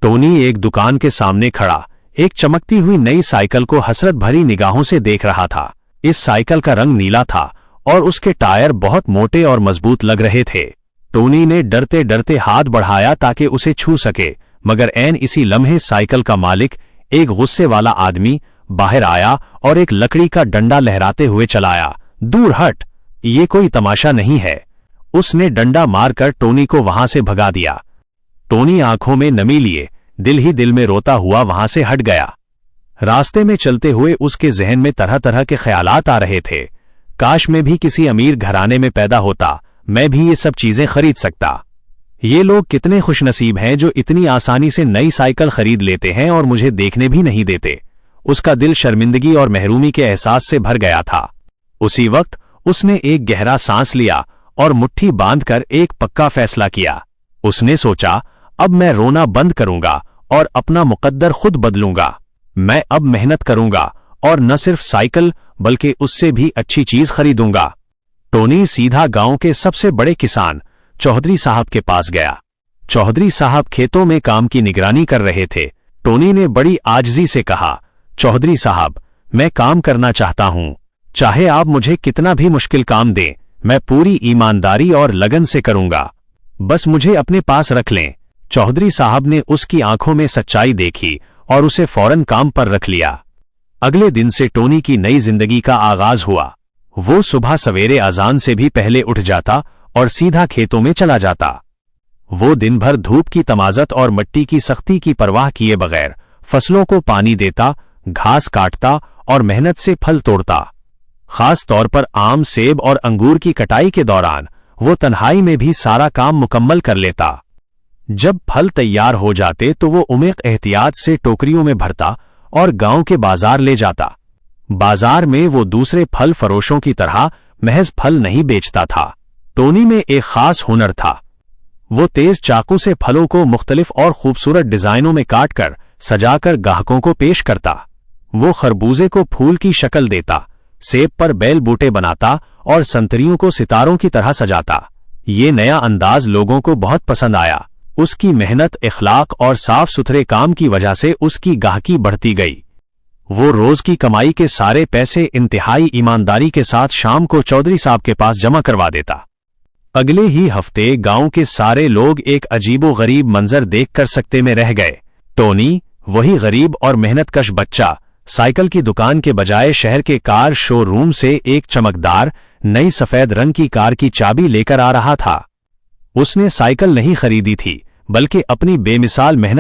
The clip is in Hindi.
टोनी एक दुकान के सामने खड़ा एक चमकती हुई नई साइकिल को हसरत भरी निगाहों से देख रहा था। इस साइकिल का रंग नीला था और उसके टायर बहुत मोटे और मजबूत लग रहे थे। टोनी ने डरते डरते हाथ बढ़ाया ताकि उसे छू सके, मगर ऐन इसी लम्हे साइकिल का मालिक, एक गुस्से वाला आदमी, बाहर आया और एक लकड़ी का डंडा लहराते हुए चलाया। दूर हट, ये कोई तमाशा नहीं है। उसने डंडा मारकर टोनी को वहां से भगा दिया। टोनी आंखों में नमी लिए दिल ही दिल में रोता हुआ वहां से हट गया। रास्ते में चलते हुए उसके जहन में तरह तरह के ख्यालात आ रहे थे। काश मैं भी किसी अमीर घराने में पैदा होता, मैं भी ये सब चीजें खरीद सकता। ये लोग कितने खुशनसीब हैं जो इतनी आसानी से नई साइकिल खरीद लेते हैं और मुझे देखने भी नहीं देते। उसका दिल शर्मिंदगी और महरूमी के एहसास से भर गया था। उसी वक्त उसने एक गहरा सांस लिया और मुट्ठी बांधकर एक पक्का फैसला किया। उसने सोचा, अब मैं रोना बंद करूंगा और अपना मुकद्दर खुद बदलूंगा। मैं अब मेहनत करूंगा और न सिर्फ साइकिल बल्कि उससे भी अच्छी चीज खरीदूंगा। टोनी सीधा गांव के सबसे बड़े किसान चौधरी साहब के पास गया। चौधरी साहब खेतों में काम की निगरानी कर रहे थे। टोनी ने बड़ी आजिज़ी से कहा, चौधरी साहब, मैं काम करना चाहता हूं। चाहे आप मुझे कितना भी मुश्किल काम दें, मैं पूरी ईमानदारी और लगन से करूंगा। बस मुझे अपने पास रख लें। चौधरी साहब ने उसकी आंखों में सच्चाई देखी और उसे फौरन काम पर रख लिया। अगले दिन से टोनी की नई जिंदगी का आगाज हुआ। वो सुबह सवेरे अजान से भी पहले उठ जाता और सीधा खेतों में चला जाता। वो दिन भर धूप की तमाज़त और मिट्टी की सख्ती की परवाह किए बगैर फसलों को पानी देता, घास काटता और मेहनत से फल तोड़ता। खास तौर पर आम, सेब और अंगूर की कटाई के दौरान वो तन्हाई में भी सारा काम मुकम्मल कर लेता। जब फल तैयार हो जाते तो वो उमेक एहतियात से टोकरियों में भरता और गांव के बाजार ले जाता। बाजार में वो दूसरे फल फरोशों की तरह महज फल नहीं बेचता था। टोनी में एक खास हुनर था। वो तेज चाकू से फलों को मुख्तलिफ और खूबसूरत डिजाइनों में काटकर सजाकर ग्राहकों को पेश करता। वो खरबूजे को फूल की शक्ल देता, सेब पर बैल बूटे बनाता और संतरियों को सितारों की तरह सजाता। ये नया अंदाज लोगों को बहुत पसंद आया। उसकी मेहनत, इखलाक और साफ सुथरे काम की वजह से उसकी गाहकी बढ़ती गई। वो रोज की कमाई के सारे पैसे इंतहाई ईमानदारी के साथ शाम को चौधरी साहब के पास जमा करवा देता। अगले ही हफ्ते गांव के सारे लोग एक अजीबो गरीब मंजर देखकर सकते में रह गए। टोनी, वही गरीब और मेहनतकश बच्चा, साइकिल की दुकान के बजाय शहर के कार शोरूम से एक चमकदार नई सफेद रंग की कार की चाबी लेकर आ रहा था। उसने साइकिल नहीं खरीदी थी, बल्कि अपनी बेमिसाल मेहनत